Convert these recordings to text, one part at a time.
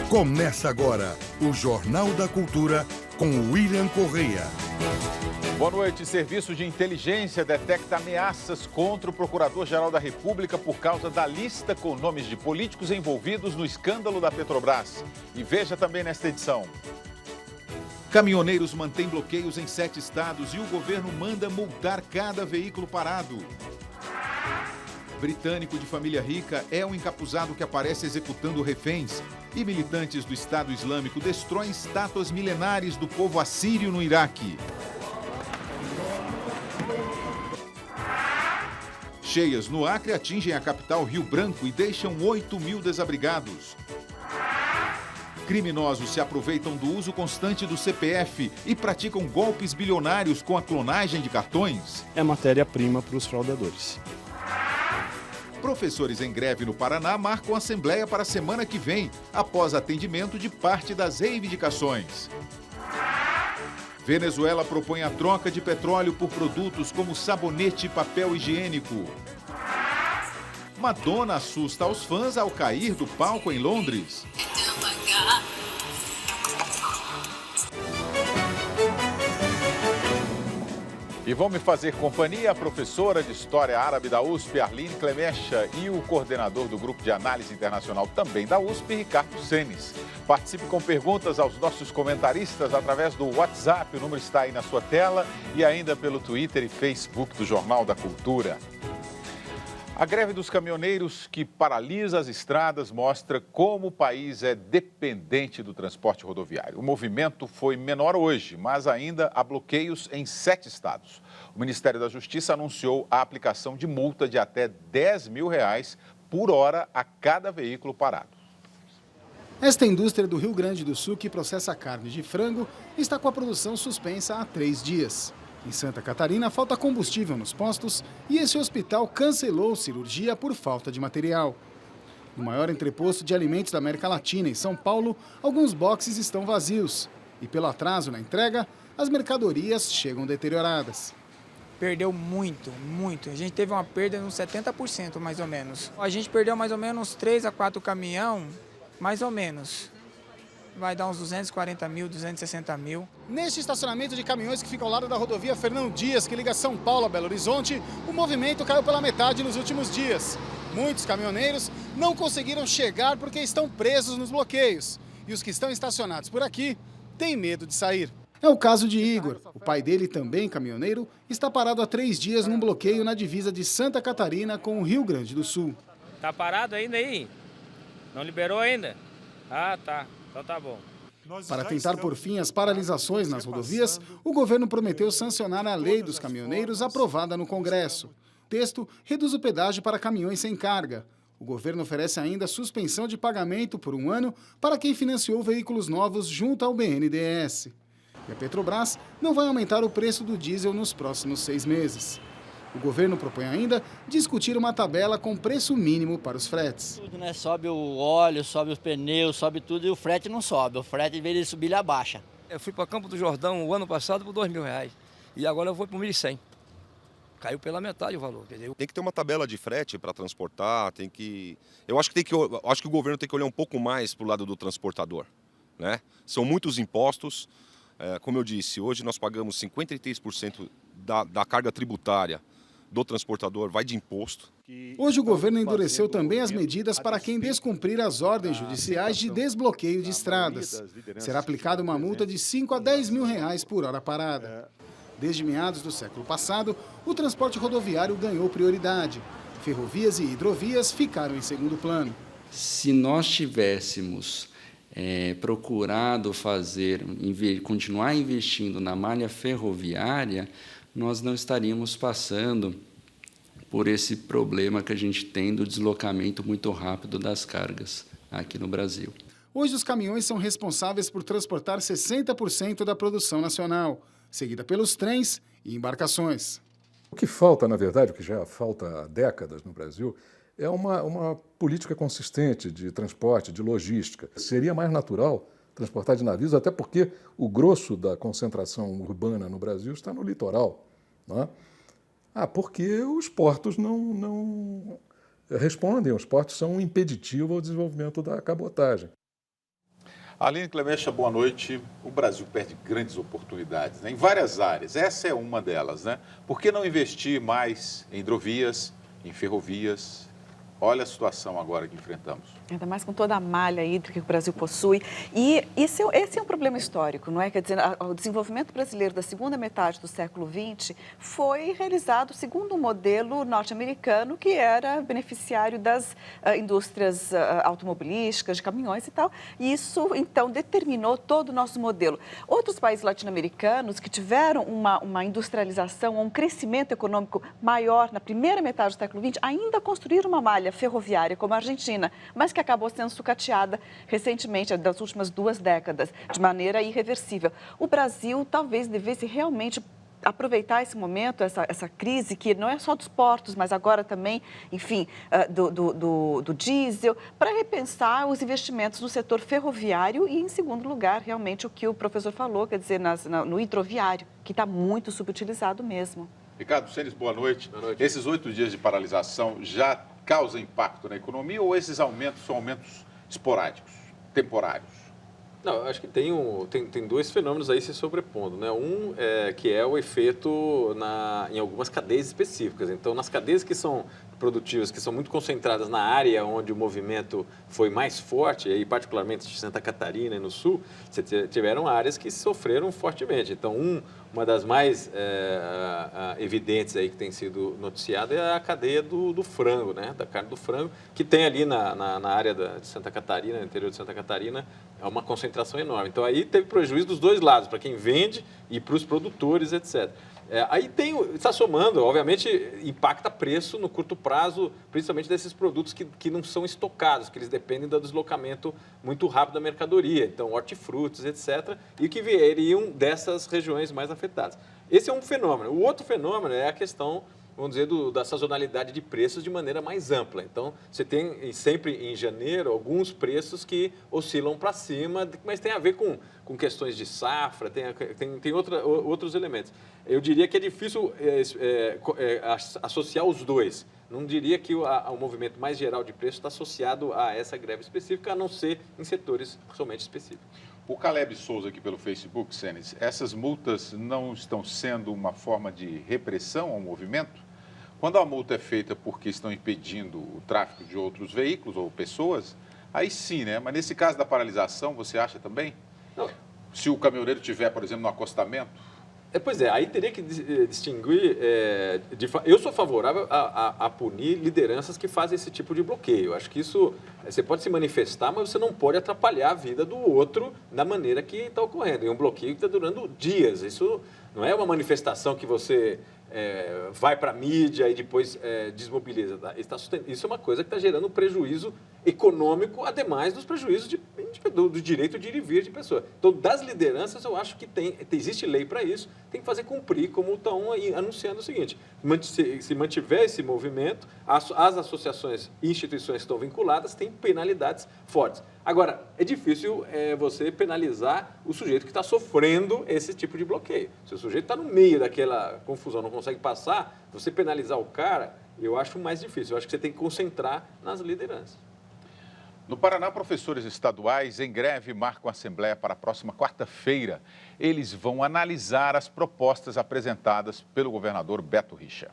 Começa agora o Jornal da Cultura com William Correia. Boa noite. Serviço de inteligência detecta ameaças contra o Procurador-Geral da República por causa da lista com nomes de políticos envolvidos no escândalo da Petrobras. E veja também nesta edição. Caminhoneiros mantêm bloqueios em 7 estados e o governo manda multar cada veículo parado. Britânico de família rica é um encapuzado que aparece executando reféns. E militantes do Estado Islâmico destroem estátuas milenares do povo assírio no Iraque. Cheias no Acre atingem a capital Rio Branco e deixam 8.000 desabrigados. Criminosos se aproveitam do uso constante do CPF e praticam golpes bilionários com a clonagem de cartões. É matéria-prima para os fraudadores. Professores em greve no Paraná marcam assembleia para a semana que vem, após atendimento de parte das reivindicações. Venezuela propõe a troca de petróleo por produtos como sabonete e papel higiênico. Madonna assusta os fãs ao cair do palco em Londres. E vão me fazer companhia a professora de História Árabe da USP, Arline Clemecha, e o coordenador do Grupo de Análise Internacional também da USP, Ricardo Senes. Participe com perguntas aos nossos comentaristas através do WhatsApp, o número está aí na sua tela, e ainda pelo Twitter e Facebook do Jornal da Cultura. A greve dos caminhoneiros que paralisa as estradas mostra como o país é dependente do transporte rodoviário. O movimento foi menor hoje, mas ainda há bloqueios em 7 estados. O Ministério da Justiça anunciou a aplicação de multa de até R$10.000 por hora a cada veículo parado. Esta indústria do Rio Grande do Sul, que processa carne de frango, está com a produção suspensa há 3 dias. Em Santa Catarina, falta combustível nos postos e esse hospital cancelou cirurgia por falta de material. No maior entreposto de alimentos da América Latina, em São Paulo, alguns boxes estão vazios. E pelo atraso na entrega, as mercadorias chegam deterioradas. Perdeu muito. A gente teve uma perda de uns 70% mais ou menos. A gente perdeu mais ou menos 3 a 4 caminhão, mais ou menos. Vai dar uns 240 mil, 260 mil. Neste estacionamento de caminhões que fica ao lado da rodovia Fernão Dias, que liga São Paulo a Belo Horizonte, o movimento caiu pela metade nos últimos dias. Muitos caminhoneiros não conseguiram chegar porque estão presos nos bloqueios. E os que estão estacionados por aqui têm medo de sair. É o caso de Igor. O pai dele, também caminhoneiro, está parado há 3 dias num bloqueio na divisa de Santa Catarina com o Rio Grande do Sul. Tá parado ainda aí? Não liberou ainda? Ah, tá. Então tá bom. Para tentar pôr fim às paralisações nas rodovias, o governo prometeu sancionar a lei dos caminhoneiros aprovada no Congresso. O texto reduz o pedágio para caminhões sem carga. O governo oferece ainda suspensão de pagamento por 1 ano para quem financiou veículos novos junto ao BNDES. E a Petrobras não vai aumentar o preço do diesel nos próximos 6 meses. O governo propõe ainda discutir uma tabela com preço mínimo para os fretes. Tudo, né? Sobe o óleo, sobe os pneus, sobe tudo e o frete não sobe. O frete, em vez de subir, ele abaixa. Eu fui para Campo do Jordão o ano passado por R$2.000 e agora eu vou por 1.100. Caiu pela metade o valor. Tem que ter uma tabela de frete para transportar, Eu acho que o governo tem que olhar um pouco mais para o lado do transportador, né? São muitos impostos. Como eu disse, hoje nós pagamos 53% da carga tributária do transportador, vai de imposto. Hoje o governo endureceu também as medidas para quem descumprir as ordens judiciais de desbloqueio de estradas. Será aplicada uma multa de R$5 a R$10.000 por hora parada. Desde meados do século passado, o transporte rodoviário ganhou prioridade. Ferrovias e hidrovias ficaram em segundo plano. Se nós tivéssemos procurado continuar investindo na malha ferroviária, nós não estaríamos passando por esse problema que a gente tem do deslocamento muito rápido das cargas aqui no Brasil. Hoje os caminhões são responsáveis por transportar 60% da produção nacional, seguida pelos trens e embarcações. O que falta, na verdade, o que já falta há décadas no Brasil, é uma política consistente de transporte, de logística. Seria mais natural transportar de navios, até porque o grosso da concentração urbana no Brasil está no litoral. Não é? Porque os portos não respondem, os portos são um impeditivo ao desenvolvimento da cabotagem. Arline Clemecha, boa noite. O Brasil perde grandes oportunidades, né, em várias áreas. Essa é uma delas, né? Por que não investir mais em hidrovias, em ferrovias? Olha a situação agora que enfrentamos. Ainda mais com toda a malha hídrica que o Brasil possui. E esse é um problema histórico, não é? Quer dizer, o desenvolvimento brasileiro da segunda metade do século XX foi realizado segundo um modelo norte-americano que era beneficiário das indústrias automobilísticas, de caminhões e tal. E isso, então, determinou todo o nosso modelo. Outros países latino-americanos que tiveram uma industrialização, um crescimento econômico maior na primeira metade do século XX, ainda construíram uma malha ferroviária, como a Argentina, mas que acabou sendo sucateada recentemente, das últimas 2 décadas, de maneira irreversível. O Brasil talvez devesse realmente aproveitar esse momento, essa crise, que não é só dos portos, mas agora também, enfim, do diesel, para repensar os investimentos no setor ferroviário e, em segundo lugar, realmente o que o professor falou, quer dizer, no hidroviário, que está muito subutilizado mesmo. Ricardo Senes, boa noite. Boa noite. Esses 8 dias de paralisação já causam impacto na economia ou esses aumentos são aumentos esporádicos, temporários? Não, acho que tem 2 fenômenos aí se sobrepondo, né? Um que é o efeito em algumas cadeias específicas. Então, nas cadeias que são produtivas, que são muito concentradas na área onde o movimento foi mais forte, e particularmente de Santa Catarina e no Sul, tiveram áreas que sofreram fortemente. Então, uma das mais evidentes aí que tem sido noticiada é a cadeia do frango, né? Da carne do frango, que tem ali na área de Santa Catarina, no interior de Santa Catarina, é uma concentração enorme. Então, aí teve prejuízo dos 2 lados, para quem vende e para os produtores, etc. Aí está somando, obviamente, impacta preço no curto prazo, principalmente desses produtos que não são estocados, que eles dependem do deslocamento muito rápido da mercadoria, então hortifrutis, etc., e que vieriam dessas regiões mais afetadas. Esse é um fenômeno. O outro fenômeno é a questão, vamos dizer, da sazonalidade de preços de maneira mais ampla. Então, você tem sempre em janeiro alguns preços que oscilam para cima, mas tem a ver com questões de safra, tem outros elementos. Eu diria que é difícil associar os dois. Não diria que o movimento mais geral de preço está associado a essa greve específica, a não ser em setores somente específicos. O Caleb Souza aqui pelo Facebook, Senes, essas multas não estão sendo uma forma de repressão ao movimento? Quando a multa é feita porque estão impedindo o tráfego de outros veículos ou pessoas, aí sim, né? Mas nesse caso da paralisação, você acha também? Não. Se o caminhoneiro tiver, por exemplo, no acostamento? Pois é, aí teria que distinguir. Eu sou favorável a punir lideranças que fazem esse tipo de bloqueio. Acho que isso, você pode se manifestar, mas você não pode atrapalhar a vida do outro da maneira que está ocorrendo. E um bloqueio que está durando dias. Isso não é uma manifestação que você vai para a mídia e depois desmobiliza. Tá? Isso é uma coisa que está gerando um prejuízo econômico, ademais dos prejuízos do direito de ir e vir de pessoa. Então, das lideranças, eu acho que existe lei para isso, tem que fazer cumprir, como estão anunciando o seguinte: se mantiver esse movimento, as associações e instituições que estão vinculadas têm penalidades fortes. Agora, é difícil você penalizar o sujeito que está sofrendo esse tipo de bloqueio. Se o sujeito está no meio daquela confusão, não consegue passar, você penalizar o cara, eu acho mais difícil. Eu acho que você tem que concentrar nas lideranças. No Paraná, professores estaduais em greve marcam a assembleia para a próxima quarta-feira. Eles vão analisar as propostas apresentadas pelo governador Beto Richa.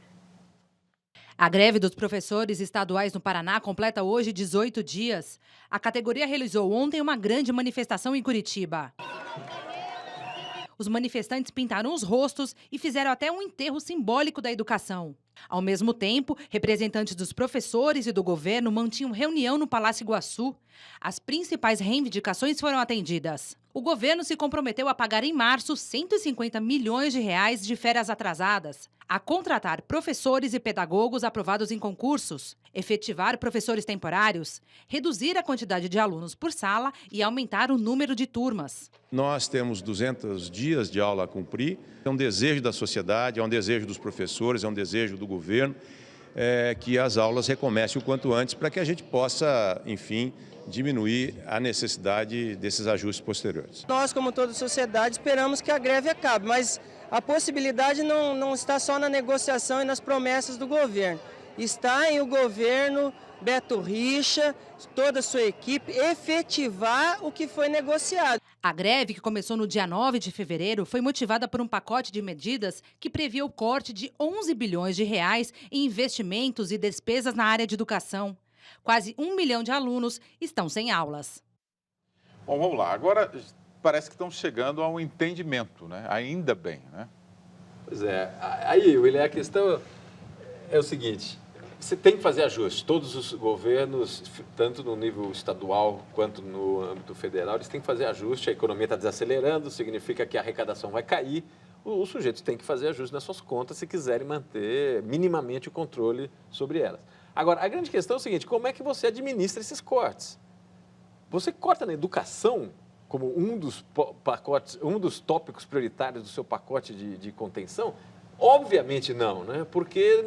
A greve dos professores estaduais no Paraná completa hoje 18 dias. A categoria realizou ontem uma grande manifestação em Curitiba. Os manifestantes pintaram os rostos e fizeram até um enterro simbólico da educação. Ao mesmo tempo, representantes dos professores e do governo mantinham reunião no Palácio Iguaçu. As principais reivindicações foram atendidas. O governo se comprometeu a pagar em março 150 milhões de reais de férias atrasadas, a contratar professores e pedagogos aprovados em concursos, efetivar professores temporários, reduzir a quantidade de alunos por sala e aumentar o número de turmas. Nós temos 200 dias de aula a cumprir. É um desejo da sociedade, é um desejo dos professores, é um desejo do governo que as aulas recomecem o quanto antes para que a gente possa, enfim, diminuir a necessidade desses ajustes posteriores. Nós, como toda a sociedade, esperamos que a greve acabe, mas a possibilidade não está só na negociação e nas promessas do governo. está em o governo Beto Richa, toda a sua equipe, efetivar o que foi negociado. A greve, que começou no dia 9 de fevereiro, foi motivada por um pacote de medidas que previa o corte de 11 bilhões de reais em investimentos e despesas na área de educação. Quase 1 milhão de alunos estão sem aulas. Bom, vamos lá. Agora parece que estão chegando a um entendimento, né? Ainda bem, né? Pois é. Aí, William, a questão é o seguinte: você tem que fazer ajustes. Todos os governos, tanto no nível estadual quanto no âmbito federal, eles têm que fazer ajuste. A economia está desacelerando, significa que a arrecadação vai cair. Os sujeitos têm que fazer ajuste nas suas contas se quiserem manter minimamente o controle sobre elas. Agora, a grande questão é o seguinte: como é que você administra esses cortes? Você corta na educação como um dos pacotes, um dos tópicos prioritários do seu pacote de contenção? Obviamente não, né? Porque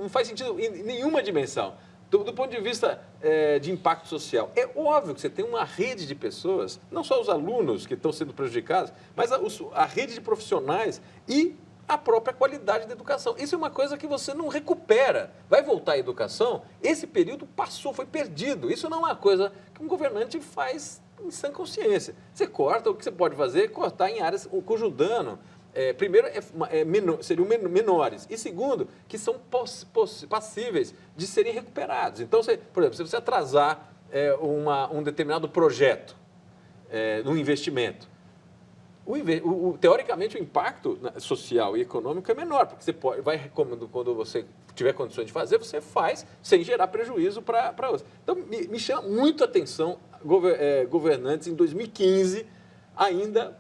não faz sentido em nenhuma dimensão. Do ponto de vista de impacto social, é óbvio que você tem uma rede de pessoas, não só os alunos que estão sendo prejudicados, mas a rede de profissionais e a própria qualidade da educação. Isso é uma coisa que você não recupera. Vai voltar à educação, esse período passou, foi perdido. Isso não é uma coisa que um governante faz em sã consciência. Você corta, o que você pode fazer é cortar em áreas cujo dano, primeiro, seriam menores. E segundo, que são passíveis de serem recuperados. Então, por exemplo, se você atrasar um determinado projeto, um investimento, teoricamente o impacto social e econômico é menor, porque você quando você tiver condições de fazer, você faz sem gerar prejuízo para outros. Então, me chama muito a atenção governantes em 2015 ainda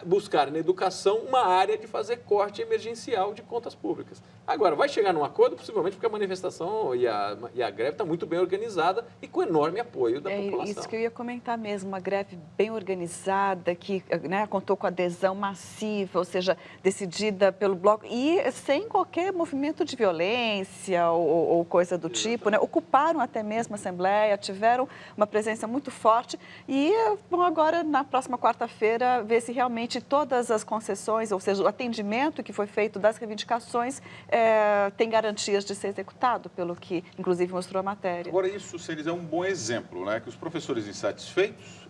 buscar na educação uma área de fazer corte emergencial de contas públicas. Agora, vai chegar num acordo, possivelmente porque a manifestação e a greve está muito bem organizada e com enorme apoio da população. É isso que eu ia comentar mesmo, uma greve bem organizada, que, né, contou com adesão massiva, ou seja, decidida pelo bloco, e sem qualquer movimento de violência ou coisa do tipo, né? Ocuparam até mesmo a Assembleia, tiveram uma presença muito forte e vão agora, na próxima quarta-feira, ver se realmente todas as concessões, ou seja, o atendimento que foi feito das reivindicações tem garantias de ser executado, pelo que, inclusive, mostrou a matéria. Agora, isso, Celis, é um bom exemplo, né? Que os professores insatisfeitos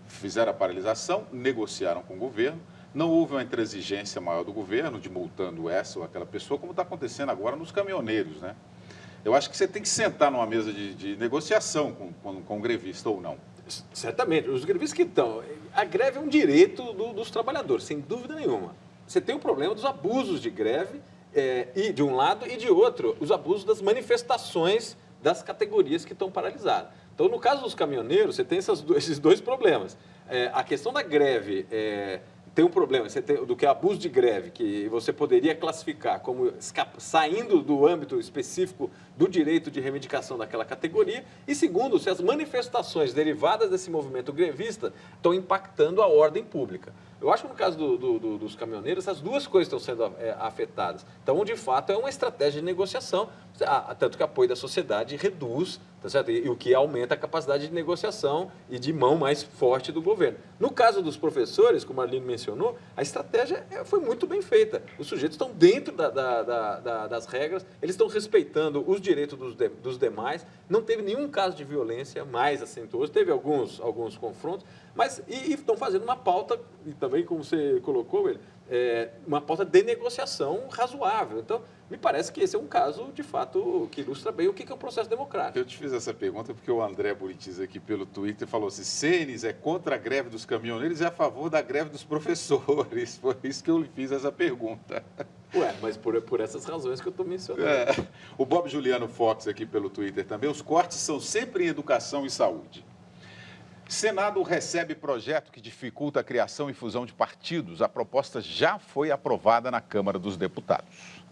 fizeram a paralisação, negociaram com o governo, não houve uma intransigência maior do governo de multando essa ou aquela pessoa, como está acontecendo agora nos caminhoneiros, né? Eu acho que você tem que sentar numa mesa de negociação com o grevista ou não. Certamente. Os grevistas que estão... A greve é um direito dos trabalhadores, sem dúvida nenhuma. Você tem o problema dos abusos de greve, e de um lado, e de outro, os abusos das manifestações das categorias que estão paralisadas. Então, no caso dos caminhoneiros, você tem esses dois problemas. A questão da greve tem um problema, do que é abuso de greve, que você poderia classificar como saindo do âmbito específico do direito de reivindicação daquela categoria. E segundo, se as manifestações derivadas desse movimento grevista estão impactando a ordem pública. Eu acho que no caso dos caminhoneiros, essas duas coisas estão sendo afetadas. Então, de fato, é uma estratégia de negociação, tanto que o apoio da sociedade reduz, tá certo? E o que aumenta a capacidade de negociação e de mão mais forte do governo. No caso dos professores, como a Arline mencionou, a estratégia foi muito bem feita. Os sujeitos estão dentro das regras, eles estão respeitando os direitos dos demais, não teve nenhum caso de violência mais acentuoso, teve alguns confrontos, mas e estão fazendo uma pauta, e também como você colocou, uma pauta de negociação razoável. Então, me parece que esse é um caso, de fato, que ilustra bem o que é um processo democrático. Eu te fiz essa pergunta porque o André Buritis aqui pelo Twitter falou assim: Cenis é contra a greve dos caminhoneiros e a favor da greve dos professores. Foi isso que eu lhe fiz essa pergunta. Mas por essas razões que eu estou mencionando. O Bob Juliano Fox aqui pelo Twitter também: os cortes são sempre em educação e saúde. Senado recebe projeto que dificulta a criação e fusão de partidos. A proposta já foi aprovada na Câmara dos Deputados.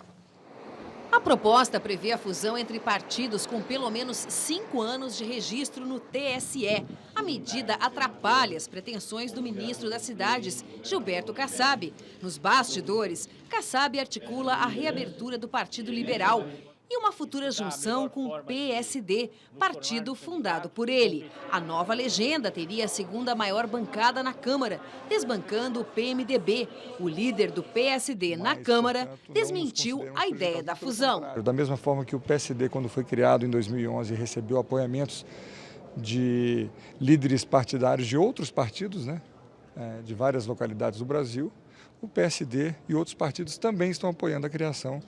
A proposta prevê a fusão entre partidos com pelo menos 5 anos de registro no TSE. A medida atrapalha as pretensões do ministro das Cidades, Gilberto Kassab. Nos bastidores, Kassab articula a reabertura do Partido Liberal. e uma futura junção com o PSD, partido fundado por ele. A nova legenda teria a segunda maior bancada na Câmara, desbancando o PMDB. O líder do PSD na Câmara desmentiu a ideia da fusão. Da mesma forma que o PSD, quando foi criado em 2011, recebeu apoiamentos de líderes partidários de outros partidos, né, de várias localidades do Brasil, o PSD e outros partidos também estão apoiando a criação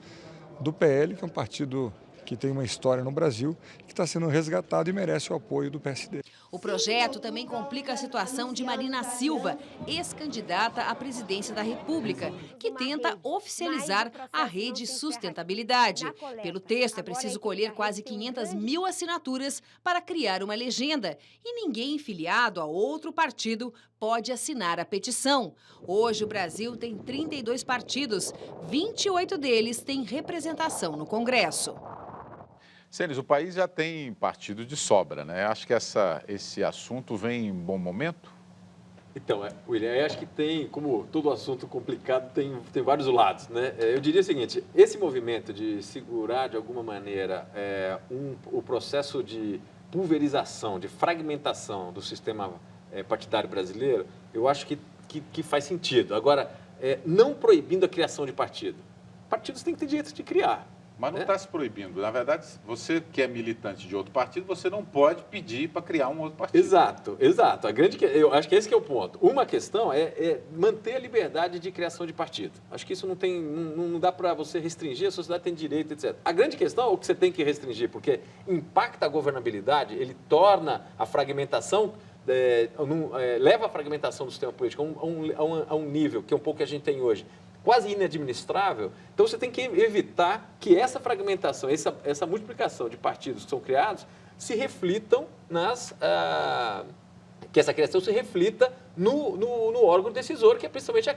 do PL, que é um partido que tem uma história no Brasil, que está sendo resgatado e merece o apoio do PSD. O projeto também complica a situação de Marina Silva, ex-candidata à presidência da República, que tenta oficializar a Rede Sustentabilidade. Pelo texto, é preciso colher quase 500 mil assinaturas para criar uma legenda, e ninguém filiado a outro partido pode assinar a petição. Hoje, o Brasil tem 32 partidos, 28 deles têm representação no Congresso. Cenis, o país já tem partido de sobra, né? Acho que esse assunto vem em bom momento. Então, William, eu acho que tem, como todo assunto complicado, tem vários lados, né? Eu diria o seguinte, esse movimento de segurar, de alguma maneira, o processo de pulverização, de fragmentação do sistema partidário brasileiro, eu acho que faz sentido. Agora, não proibindo a criação de partido. Partidos têm que ter direito de criar. Mas não está se proibindo. Na verdade, você que é militante de outro partido, você não pode pedir para criar um outro partido. Exato, exato. Eu acho que esse que é o ponto. Uma questão é manter a liberdade de criação de partido. Acho que isso não dá para você restringir, a sociedade tem direito, etc. A grande questão é o que você tem que restringir, porque impacta a governabilidade, ele torna a fragmentação, leva a fragmentação do sistema político a um nível que é um pouco que a gente tem hoje, quase inadministrável. Então, você tem que evitar que essa fragmentação, essa multiplicação de partidos que são criados, se reflitam que essa criação se reflita no órgão decisor, que é principalmente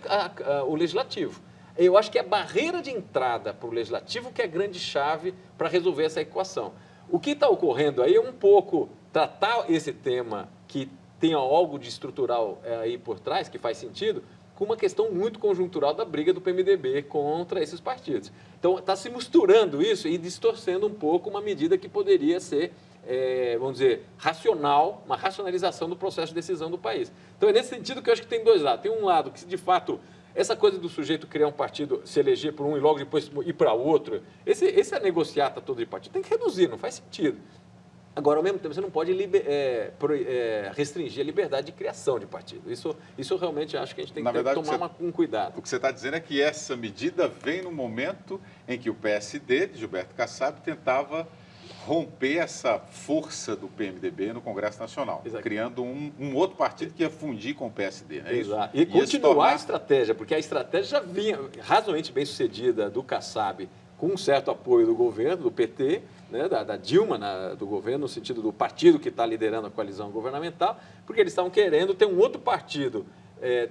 o legislativo. Eu acho que é a barreira de entrada para o legislativo que é a grande chave para resolver essa equação. O que está ocorrendo aí é um pouco tratar esse tema que tem algo de estrutural aí por trás, que faz sentido, com uma questão muito conjuntural da briga do PMDB contra esses partidos. Então, está se misturando isso e distorcendo um pouco uma medida que poderia ser, vamos dizer, racional, uma racionalização do processo de decisão do país. Então, é nesse sentido que eu acho que tem dois lados. Tem um lado que, de fato, essa coisa do sujeito criar um partido, se eleger por um e logo depois ir para outro, esse negociata todo de partido, tem que reduzir, não faz sentido. Agora, ao mesmo tempo, você não pode restringir a liberdade de criação de partido. Isso eu realmente acho que a gente tem que tomar um cuidado. O que você está dizendo é que essa medida vem no momento em que o PSD, de Gilberto Kassab, tentava romper essa força do PMDB no Congresso Nacional, criando um outro partido que ia fundir com o PSD, né? Exato. E continuar a estratégia, porque a estratégia já vinha razoavelmente bem sucedida do Kassab, com um certo apoio do governo, do PT, né, da Dilma, do governo, no sentido do partido que está liderando a coalizão governamental, porque eles estavam querendo ter um outro partido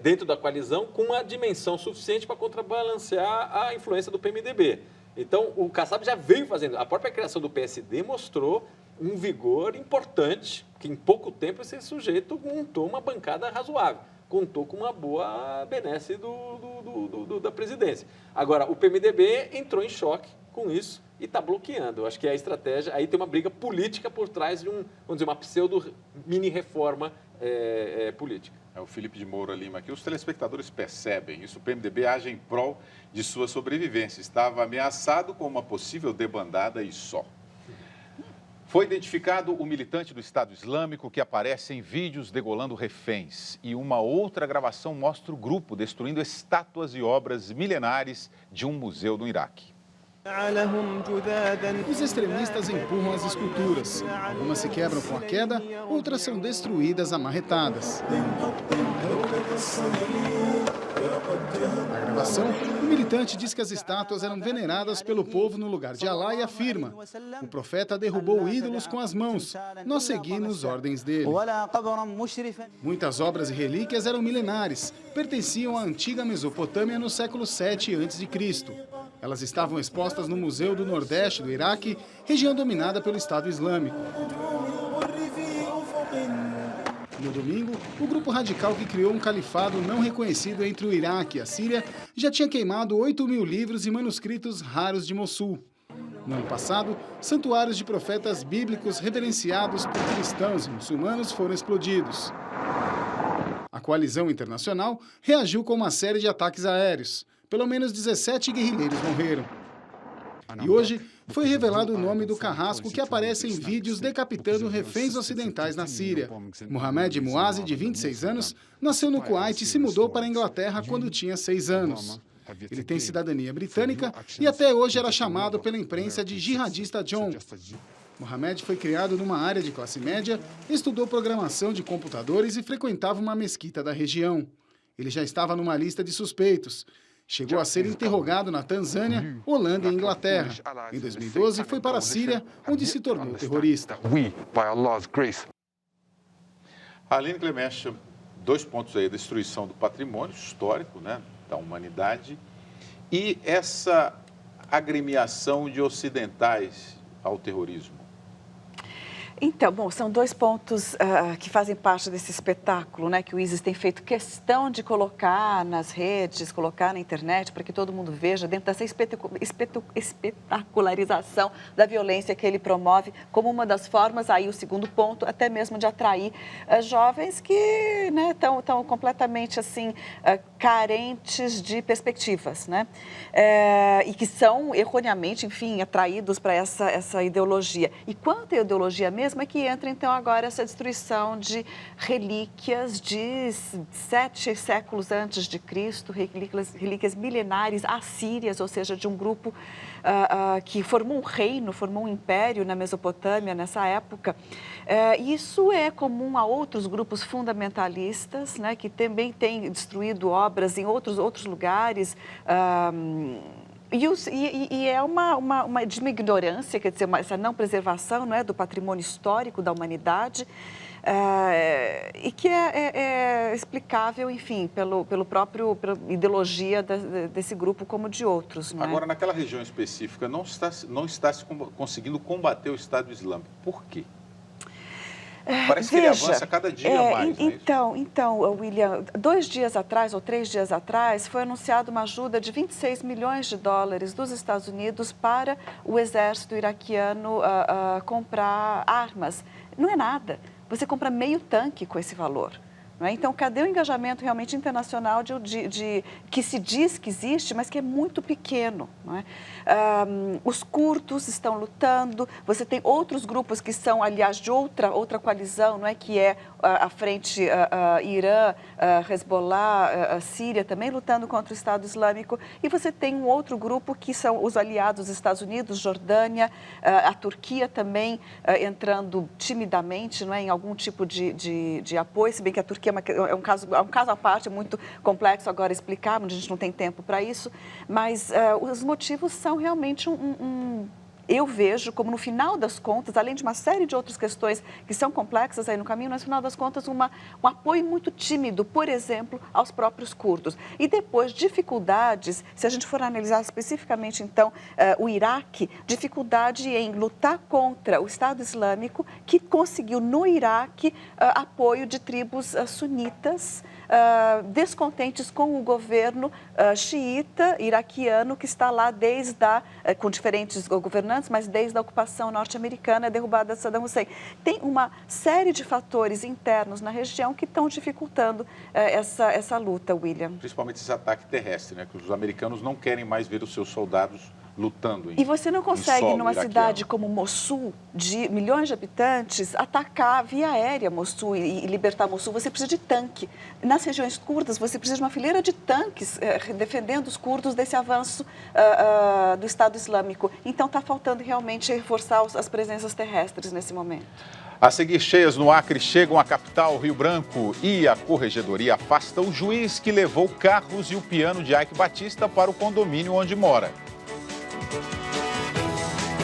dentro da coalizão com uma dimensão suficiente para contrabalancear a influência do PMDB. Então, o Kassab já veio fazendo. A própria criação do PSD mostrou um vigor importante, que em pouco tempo esse sujeito montou uma bancada razoável, contou com uma boa benesse da presidência. Agora, o PMDB entrou em choque com isso e está bloqueando. Eu acho que a estratégia, aí tem uma briga política por trás de vamos dizer, uma pseudo-mini-reforma política. É o Felipe de Moura Lima aqui. Os telespectadores percebem isso. O PMDB age em prol de sua sobrevivência. Estava ameaçado com uma possível debandada e só. Foi identificado o militante do Estado Islâmico que aparece em vídeos degolando reféns. E uma outra gravação mostra o grupo destruindo estátuas e obras milenares de um museu no Iraque. Os extremistas empurram as esculturas. Algumas se quebram com a queda, outras são destruídas a marretadas. Na gravação, o militante diz que as estátuas eram veneradas pelo povo no lugar de Alá e afirma: o profeta derrubou ídolos com as mãos, nós seguimos ordens dele. Muitas obras e relíquias eram milenares, pertenciam à antiga Mesopotâmia no século VII a.C. Elas estavam expostas no Museu do Nordeste do Iraque, região dominada pelo Estado Islâmico. No domingo, o grupo radical que criou um califado não reconhecido entre o Iraque e a Síria já tinha queimado 8.000 livros e manuscritos raros de Mossul. No ano passado, santuários de profetas bíblicos reverenciados por cristãos e muçulmanos foram explodidos. A coalizão internacional reagiu com uma série de ataques aéreos. Pelo menos 17 guerrilheiros morreram. E hoje foi revelado o nome do carrasco que aparece em vídeos decapitando reféns ocidentais na Síria. Mohamed Mouazi, de 26 anos, nasceu no Kuwait e se mudou para a Inglaterra quando tinha 6 anos. Ele tem cidadania britânica e até hoje era chamado pela imprensa de jihadista John. Mohamed foi criado numa área de classe média, estudou programação de computadores e frequentava uma mesquita da região. Ele já estava numa lista de suspeitos. Chegou a ser interrogado na Tanzânia, Holanda e Inglaterra. Em 2012, foi para a Síria, onde se tornou terrorista. Arline Clemecha, 2 pontos aí, a destruição do patrimônio histórico, né, da humanidade, e essa agremiação de ocidentais ao terrorismo. Então, bom, são 2 pontos que fazem parte desse espetáculo, né, que o ISIS tem feito questão de colocar nas redes, colocar na internet, para que todo mundo veja, dentro dessa espetacularização da violência que ele promove, como uma das formas, aí o segundo ponto, até mesmo de atrair jovens que estão completamente, assim, carentes de perspectivas, né, e que são, erroneamente, enfim, atraídos para essa ideologia. E quanto à ideologia mesmo, é que entra, então, agora essa destruição de relíquias de 7 séculos antes de Cristo, relíquias milenares assírias, ou seja, de um grupo que formou um reino, formou um império na Mesopotâmia nessa época. Isso é comum a outros grupos fundamentalistas, né, que também têm destruído obras em outros lugares. E é uma de uma ignorância, quer dizer, essa não preservação, não é, do patrimônio histórico da humanidade, e que é explicável, enfim, pela ideologia desse grupo como de outros. Não é? Agora, naquela região específica, não está se conseguindo combater o Estado Islâmico. Por quê? Parece que ele avança cada dia mais. Então, William, 2 dias atrás ou 3 dias atrás foi anunciada uma ajuda de 26 milhões de dólares dos Estados Unidos para o exército iraquiano comprar armas. Não é nada. Você compra meio tanque com esse valor. Não é? Então, cadê o engajamento realmente internacional que se diz que existe, mas que é muito pequeno? Não é? Os curdos estão lutando, você tem outros grupos que são, aliás, de outra coalizão, não é? Que é a frente Irã, Hezbollah, Síria também lutando contra o Estado Islâmico, e você tem um outro grupo que são os aliados dos Estados Unidos, Jordânia, a Turquia também entrando timidamente, não é? Em algum tipo de apoio, se bem que a Turquia é um caso à parte, é muito complexo agora explicar, mas a gente não tem tempo para isso, mas os motivos são realmente eu vejo como, no final das contas, além de uma série de outras questões que são complexas aí no caminho, mas, no final das contas, um apoio muito tímido, por exemplo, aos próprios curdos. E depois, dificuldades, se a gente for analisar especificamente, então, o Iraque, dificuldade em lutar contra o Estado Islâmico, que conseguiu, no Iraque, apoio de tribos sunitas, descontentes com o governo xiita iraquiano, que está lá com diferentes governantes, mas desde a ocupação norte-americana, a derrubada de Saddam Hussein. Tem uma série de fatores internos na região que estão dificultando essa luta, William. Principalmente esse ataque terrestre, né? Que os americanos não querem mais ver os seus soldados lutando E você não consegue, numa cidade como Mossul, de milhões de habitantes, atacar via aérea Mossul e libertar Mossul. Você precisa de tanque. Nas regiões curdas, você precisa de uma fileira de tanques defendendo os curdos desse avanço do Estado Islâmico. Então, está faltando realmente reforçar as presenças terrestres nesse momento. A seguir, cheias no Acre chegam à capital, Rio Branco, e a Corregedoria afasta o juiz que levou carros e o piano de Ike Batista para o condomínio onde mora.